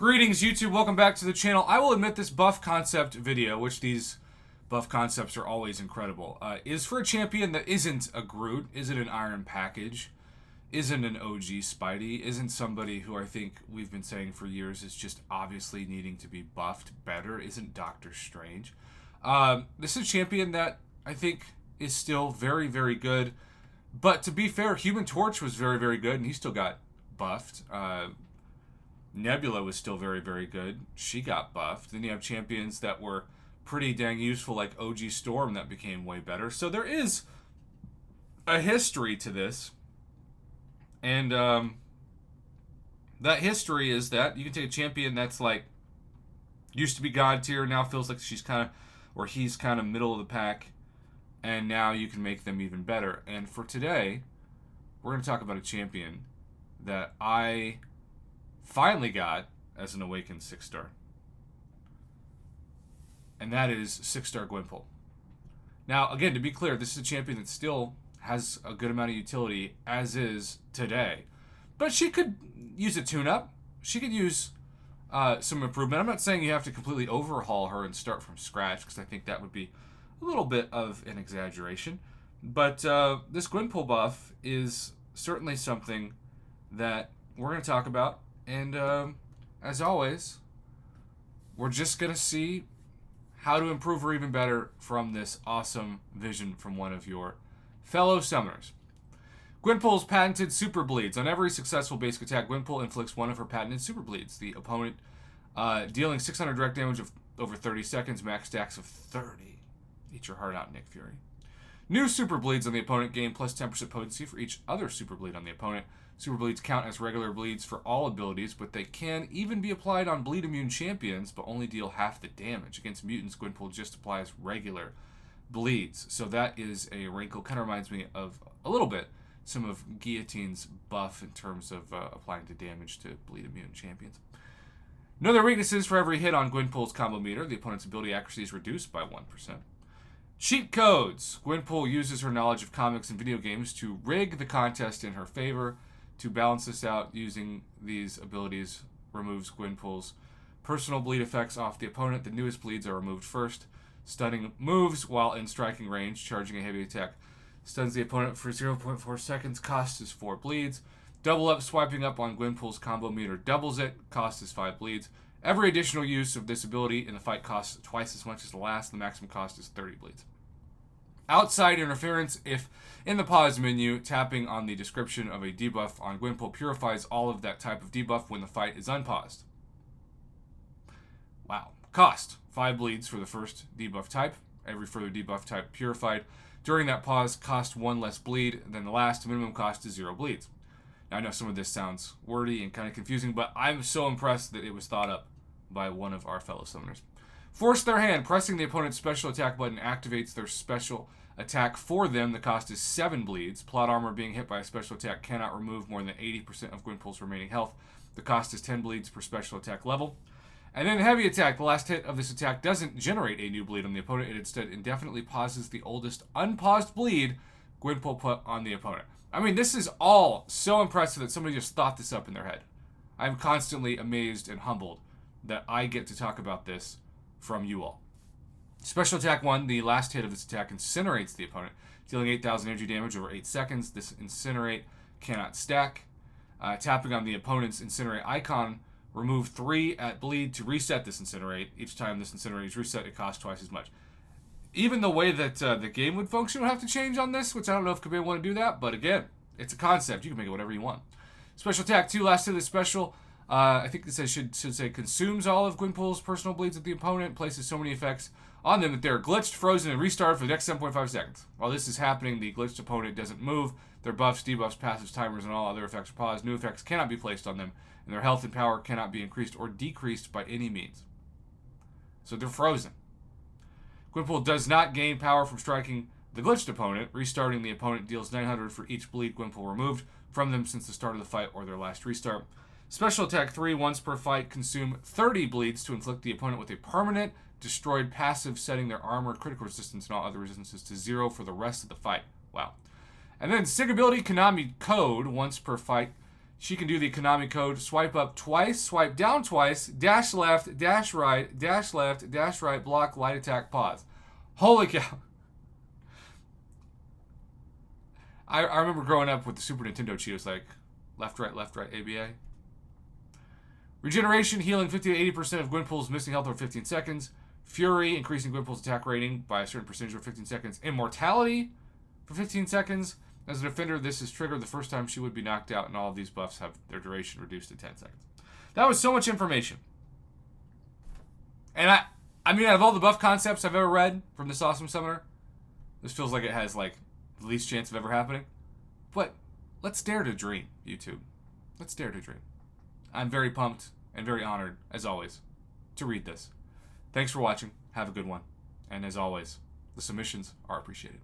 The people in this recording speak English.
Greetings, YouTube. Welcome back to the channel. I will admit this buff concept video, which these buff concepts are always incredible, is for a champion that isn't a Groot, isn't an Iron Package, isn't an OG Spidey, isn't somebody who I think we've been saying for years is just obviously needing to be buffed better, isn't Doctor Strange. This is a champion that I think is still very, very good. But to be fair, Human Torch was very, very good, and he still got buffed. Nebula was still very, very good. She got buffed. Then you have champions that were pretty dang useful, like OG Storm, that became way better. So there is a history to this. And that history is that you can take a champion that's like used to be God tier, now feels like she's kind of, or he's kind of middle of the pack, and now you can make them even better. And for today, we're going to talk about a champion that I finally got as an Awakened 6-star. And that is 6-star Gwenpool. Now, again, to be clear, this is a champion that still has a good amount of utility as is today. But she could use a tune-up. She could use some improvement. I'm not saying you have to completely overhaul her and start from scratch, because I think that would be a little bit of an exaggeration. But this Gwenpool buff is certainly something that we're going to talk about. And as always, we're just going to see how to improve her even better from this awesome vision from one of your fellow summoners. Gwenpool's patented Super Bleeds. On every successful basic attack, Gwenpool inflicts one of her patented Super Bleeds. The opponent dealing 600 direct damage of over 30 seconds, max stacks of 30. Eat your heart out, Nick Fury. New Super Bleeds on the opponent gain plus 10% potency for each other Super Bleed on the opponent. Super Bleeds count as regular bleeds for all abilities, but they can even be applied on bleed immune champions, but only deal half the damage. Against mutants, Gwenpool just applies regular bleeds. So that is a wrinkle. Kind of reminds me of, a little bit, some of Guillotine's buff in terms of applying to damage to bleed immune champions. Know their weaknesses: for every hit on Gwenpool's combo meter, the opponent's ability accuracy is reduced by 1%. Cheat codes. Gwenpool uses her knowledge of comics and video games to rig the contest in her favor. To balance this out, using these abilities removes Gwenpool's personal bleed effects off the opponent. The newest bleeds are removed first. Stunning moves while in striking range. Charging a heavy attack stuns the opponent for 0.4 seconds. Cost is 4 bleeds. Double up, swiping up on Gwenpool's combo meter doubles it. Cost is 5 bleeds. Every additional use of this ability in the fight costs twice as much as the last. The maximum cost is 30 bleeds. Outside interference: if in the pause menu, tapping on the description of a debuff on Gwenpool purifies all of that type of debuff when the fight is unpaused. Wow. Cost: 5 bleeds for the first debuff type. Every further debuff type purified during that pause cost 1 less bleed than the last. Minimum cost is 0 bleeds. Now, I know some of this sounds wordy and kind of confusing, but I'm so impressed that it was thought up by one of our fellow summoners. Force their hand. Pressing the opponent's special attack button activates their special attack for them. The cost is 7 bleeds. Plot armor being hit by a special attack cannot remove more than 80% of Gwenpool's remaining health. The cost is 10 bleeds per special attack level. And then heavy attack. The last hit of this attack doesn't generate a new bleed on the opponent. It instead indefinitely pauses the oldest unpaused bleed Gwenpool put on the opponent. I mean, this is all so impressive that somebody just thought this up in their head. I'm constantly amazed and humbled that I get to talk about this from you all. Special attack 1, the last hit of this attack incinerates the opponent, dealing 8,000 energy damage over 8 seconds. This incinerate cannot stack. Tapping on the opponent's incinerate icon, remove 3 at bleed to reset this incinerate. Each time this incinerate is reset, it costs twice as much. Even the way that the game would function would have to change on this, which I don't know if Kabir want to do that, but again, it's a concept. You can make it whatever you want. Special attack 2, last hit of the special. I think this should say consumes all of Gwenpool's personal bleeds at the opponent, places so many effects on them that they're glitched, frozen, and restarted for the next 7.5 seconds. While this is happening, the glitched opponent doesn't move. Their buffs, debuffs, passives, timers, and all other effects are paused. New effects cannot be placed on them, and their health and power cannot be increased or decreased by any means. So they're frozen. Gwenpool does not gain power from striking the glitched opponent. Restarting the opponent deals 900 for each bleed Gwenpool removed from them since the start of the fight or their last restart. Special attack 3, once per fight, consume 30 bleeds to inflict the opponent with a permanent destroyed passive, setting their armor, critical resistance, and all other resistances to 0 for the rest of the fight. Wow. And then Sig ability Konami code, once per fight, She can do the Konami code, swipe up twice, swipe down twice, dash left, dash right, dash left, dash right, block, light attack, pause. Holy cow. I remember growing up with the Super Nintendo Cheetos, like left, right, ABA. Regeneration, healing 50 to 80% of Gwenpool's missing health over 15 seconds. Fury, increasing Gwenpool's attack rating by a certain percentage over 15 seconds. Immortality for 15 seconds. As a defender, this is triggered the first time she would be knocked out, and all of these buffs have their duration reduced to 10 seconds. That was so much information. And I mean, out of all the buff concepts I've ever read from this awesome summoner, this feels like it has, like, the least chance of ever happening. But let's dare to dream, YouTube. Let's dare to dream. I'm very pumped and very honored, as always, to read this. Thanks for watching. Have a good one. And as always, the submissions are appreciated.